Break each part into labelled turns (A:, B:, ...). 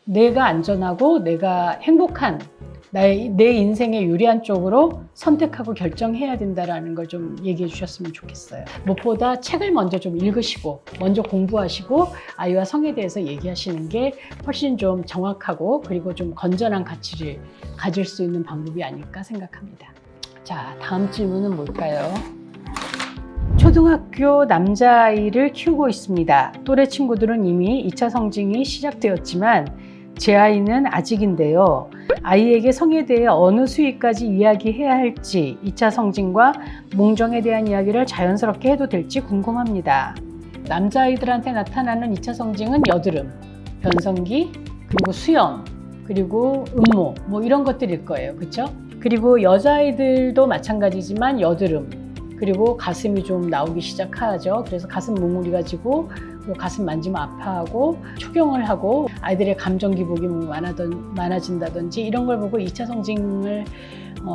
A: 내가 안전하고 내가 행복한 내 인생에 유리한 쪽으로 선택하고 결정해야 된다는 걸 좀 얘기해 주셨으면 좋겠어요. 무엇보다 책을 먼저 좀 읽으시고 먼저 공부하시고 아이와 성에 대해서 얘기하시는 게 훨씬 좀 정확하고 그리고 좀 건전한 가치를 가질 수 있는 방법이 아닐까 생각합니다. 자, 다음 질문은 뭘까요? 초등학교 남자아이를 키우고 있습니다. 또래 친구들은 이미 2차 성징이 시작되었지만 제 아이는 아직인데요. 아이에게 성에 대해 어느 수위까지 이야기해야 할지 2차 성징과 몽정에 대한 이야기를 자연스럽게 해도 될지 궁금합니다. 남자아이들한테 나타나는 2차 성징은 여드름, 변성기, 그리고 수염, 그리고 음모 뭐 이런 것들일 거예요. 그렇죠? 그리고 여자아이들도 마찬가지지만 여드름, 그리고 가슴이 좀 나오기 시작하죠. 그래서 가슴 뭉무리가 지고 그리고 가슴 만지면 아파하고 초경을 하고 아이들의 감정 기복이 많아진다든지 이런 걸 보고 2차 성징을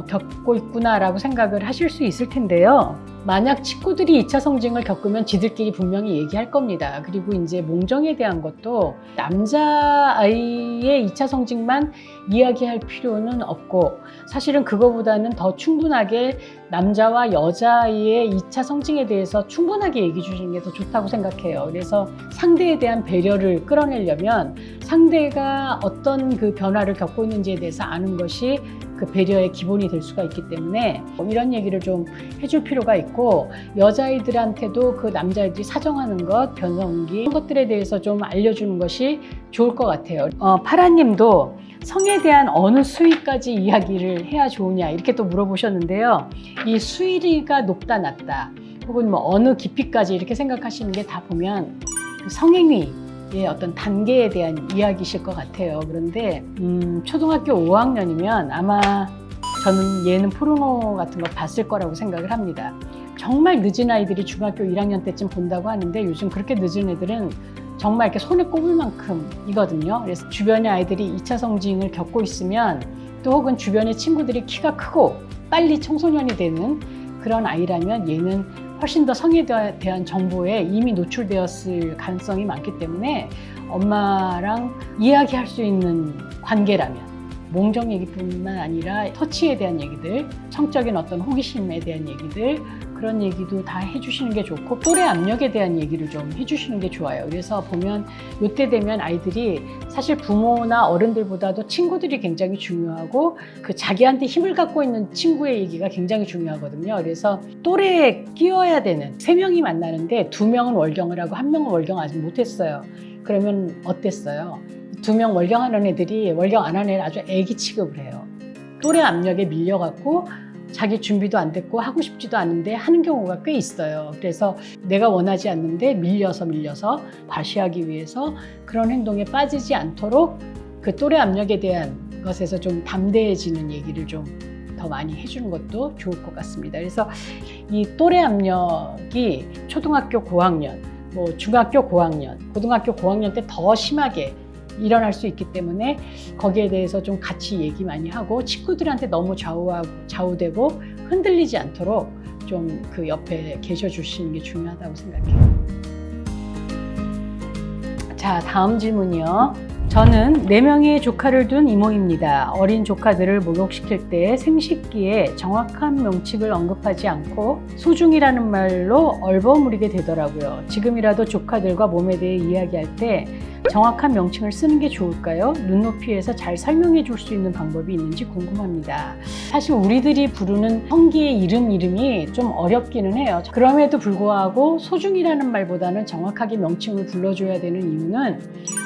A: 겪고 있구나라고 생각을 하실 수 있을 텐데요. 만약 친구들이 2차 성징을 겪으면 지들끼리 분명히 얘기할 겁니다. 그리고 이제 몽정에 대한 것도 남자아이의 2차 성징만 이야기할 필요는 없고 사실은 그거보다는 더 충분하게 남자와 여자아이의 2차 성징에 대해서 충분하게 얘기해 주시는 게 더 좋다고 생각해요. 그래서 상대에 대한 배려를 끌어내려면 상대가 어떤 그 변화를 겪고 있는지에 대해서 아는 것이 그 배려의 기본이 될 수가 있기 때문에 이런 얘기를 좀 해줄 필요가 있고 여자아이들한테도 그 남자아이들이 사정하는 것, 변성기 이런 것들에 대해서 좀 알려주는 것이 좋을 것 같아요. 파라님도 성에 대한 어느 수위까지 이야기를 해야 좋으냐 이렇게 또 물어보셨는데요. 이 수위가 높다 낮다 혹은 뭐 어느 깊이까지 이렇게 생각하시는 게 다 보면 그 성행위의 어떤 단계에 대한 이야기실 것 같아요. 그런데 초등학교 5학년이면 아마 저는 얘는 포르노 같은 거 봤을 거라고 생각을 합니다. 정말 늦은 아이들이 중학교 1학년 때쯤 본다고 하는데 요즘 그렇게 늦은 애들은 정말 이렇게 손에 꼽을 만큼이거든요. 그래서 주변의 아이들이 2차 성징을 겪고 있으면 또 혹은 주변의 친구들이 키가 크고 빨리 청소년이 되는 그런 아이라면 얘는 훨씬 더 성에 대한 정보에 이미 노출되었을 가능성이 많기 때문에 엄마랑 이야기할 수 있는 관계라면 몽정 얘기뿐만 아니라 터치에 대한 얘기들, 성적인 어떤 호기심에 대한 얘기들 그런 얘기도 다 해주시는 게 좋고 또래 압력에 대한 얘기를 좀 해주시는 게 좋아요. 그래서 보면 이때 되면 아이들이 사실 부모나 어른들보다도 친구들이 굉장히 중요하고 그 자기한테 힘을 갖고 있는 친구의 얘기가 굉장히 중요하거든요. 그래서 또래에 끼워야 되는 3명이 만나는데 2명은 월경을 하고 1명은 월경 아직 못했어요. 그러면 어땠어요? 2명 월경하는 애들이 월경 안 하는 애를 아주 애기 취급을 해요. 또래 압력에 밀려갖고 자기 준비도 안 됐고 하고 싶지도 않은데 하는 경우가 꽤 있어요. 그래서 내가 원하지 않는데 밀려서 과시하기 위해서 그런 행동에 빠지지 않도록 그 또래 압력에 대한 것에서 좀 담대해지는 얘기를 좀 더 많이 해주는 것도 좋을 것 같습니다. 그래서 이 또래 압력이 초등학교 고학년, 뭐 중학교 고학년, 고등학교 고학년 때 더 심하게 일어날 수 있기 때문에 거기에 대해서 좀 같이 얘기 많이 하고 친구들한테 너무 좌우되고 흔들리지 않도록 좀 그 옆에 계셔 주시는 게 중요하다고 생각해요. 자, 다음 질문이요. 저는 4명의 조카를 둔 이모입니다. 어린 조카들을 목욕시킬 때 생식기에 정확한 명칭을 언급하지 않고 소중이라는 말로 얼버무리게 되더라고요. 지금이라도 조카들과 몸에 대해 이야기할 때 정확한 명칭을 쓰는 게 좋을까요? 눈높이에서 잘 설명해 줄 수 있는 방법이 있는지 궁금합니다. 사실 우리들이 부르는 성기의 이름이 좀 어렵기는 해요. 그럼에도 불구하고 소중이라는 말보다는 정확하게 명칭을 불러줘야 되는 이유는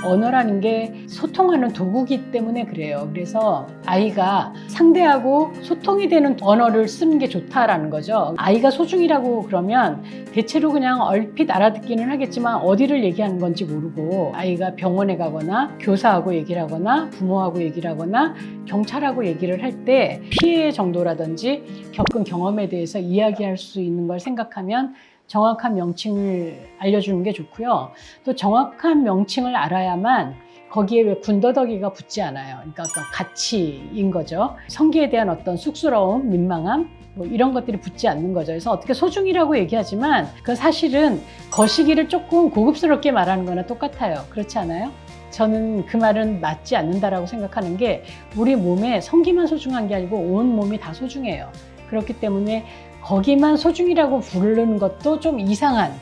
A: 언어라는 게 소통하는 도구이기 때문에 그래요. 그래서 아이가 상대하고 소통이 되는 언어를 쓰는 게 좋다라는 거죠. 아이가 소중이라고 그러면 대체로 그냥 얼핏 알아듣기는 하겠지만 어디를 얘기하는 건지 모르고 아이가 병원에 가거나 교사하고 얘기를 하거나 부모하고 얘기를 하거나 경찰하고 얘기를 할 때 피해 정도라든지 겪은 경험에 대해서 이야기할 수 있는 걸 생각하면 정확한 명칭을 알려주는 게 좋고요. 또 정확한 명칭을 알아야만 거기에 왜 군더더기가 붙지 않아요. 그러니까 어떤 가치인 거죠. 성기에 대한 어떤 쑥스러움, 민망함, 뭐 이런 것들이 붙지 않는 거죠. 그래서 어떻게 소중이라고 얘기하지만 그 사실은 거시기를 조금 고급스럽게 말하는 거나 똑같아요. 그렇지 않아요? 저는 그 말은 맞지 않는다라고 생각하는 게 우리 몸에 성기만 소중한 게 아니고 온 몸이 다 소중해요. 그렇기 때문에 거기만 소중이라고 부르는 것도 좀 이상한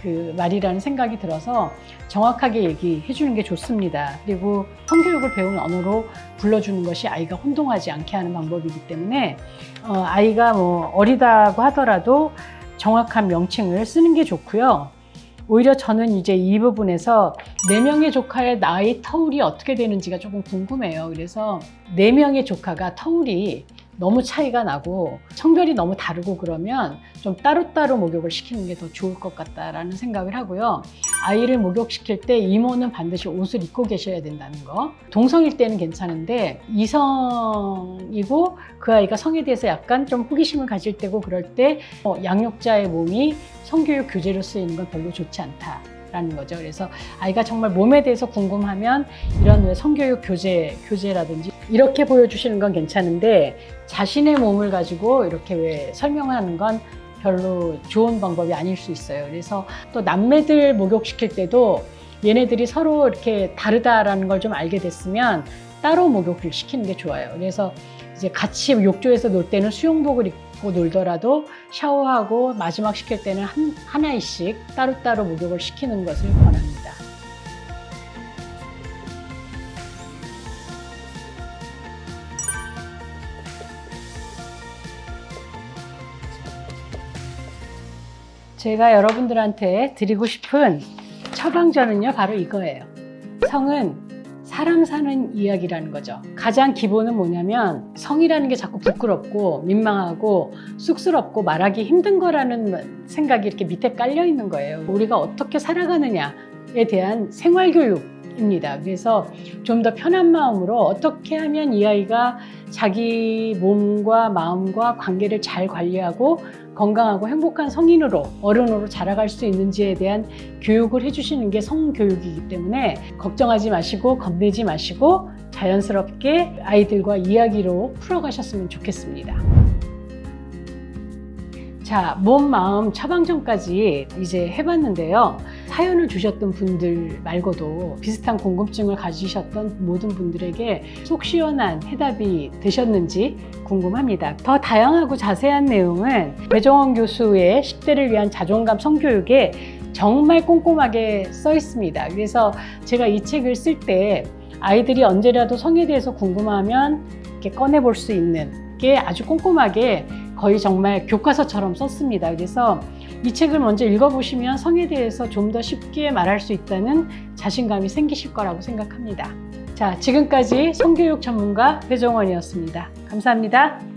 A: 그 말이라는 생각이 들어서 정확하게 얘기해 주는 게 좋습니다. 그리고 성교육을 배운 언어로 불러주는 것이 아이가 혼동하지 않게 하는 방법이기 때문에 아이가 뭐 어리다고 하더라도 정확한 명칭을 쓰는 게 좋고요. 오히려 저는 이제 이 부분에서 4명의 조카의 나이 터울이 어떻게 되는지가 조금 궁금해요. 그래서 4명의 조카가 터울이 너무 차이가 나고 성별이 너무 다르고 그러면 좀 따로따로 목욕을 시키는 게 더 좋을 것 같다라는 생각을 하고요. 아이를 목욕시킬 때 이모는 반드시 옷을 입고 계셔야 된다는 거. 동성일 때는 괜찮은데 이성이고 그 아이가 성에 대해서 약간 좀 호기심을 가질 때고 그럴 때 양육자의 몸이 성교육 교재로 쓰이는 건 별로 좋지 않다라는 거죠. 그래서 아이가 정말 몸에 대해서 궁금하면 이런 성교육 교재라든지 이렇게 보여주시는 건 괜찮은데 자신의 몸을 가지고 이렇게 왜 설명하는 건 별로 좋은 방법이 아닐 수 있어요. 그래서 또 남매들 목욕시킬 때도 얘네들이 서로 이렇게 다르다라는 걸 좀 알게 됐으면 따로 목욕을 시키는 게 좋아요. 그래서 이제 같이 욕조에서 놀 때는 수영복을 입고 놀더라도 샤워하고 마지막 시킬 때는 한 아이씩 따로따로 목욕을 시키는 것을 권합니다. 제가 여러분들한테 드리고 싶은 처방전은요, 바로 이거예요. 성은 사람 사는 이야기라는 거죠. 가장 기본은 뭐냐면 성이라는 게 자꾸 부끄럽고 민망하고 쑥스럽고 말하기 힘든 거라는 생각이 이렇게 밑에 깔려 있는 거예요. 우리가 어떻게 살아가느냐에 대한 생활교육입니다. 그래서 좀 더 편한 마음으로 어떻게 하면 이 아이가 자기 몸과 마음과 관계를 잘 관리하고 건강하고 행복한 성인으로, 어른으로 자라갈 수 있는지에 대한 교육을 해주시는 게 성교육이기 때문에 걱정하지 마시고 겁내지 마시고 자연스럽게 아이들과 이야기로 풀어가셨으면 좋겠습니다. 자, 몸, 마음, 처방전까지 이제 해봤는데요. 사연을 주셨던 분들 말고도 비슷한 궁금증을 가지셨던 모든 분들에게 속 시원한 해답이 되셨는지 궁금합니다. 더 다양하고 자세한 내용은 배정원 교수의 10대를 위한 자존감 성교육에 정말 꼼꼼하게 써 있습니다. 그래서 제가 이 책을 쓸 때 아이들이 언제라도 성에 대해서 궁금하면 이렇게 꺼내볼 수 있는 게 아주 꼼꼼하게 거의 정말 교과서처럼 썼습니다. 그래서 이 책을 먼저 읽어보시면 성에 대해서 좀 더 쉽게 말할 수 있다는 자신감이 생기실 거라고 생각합니다. 자, 지금까지 성교육 전문가 배정원이었습니다. 감사합니다.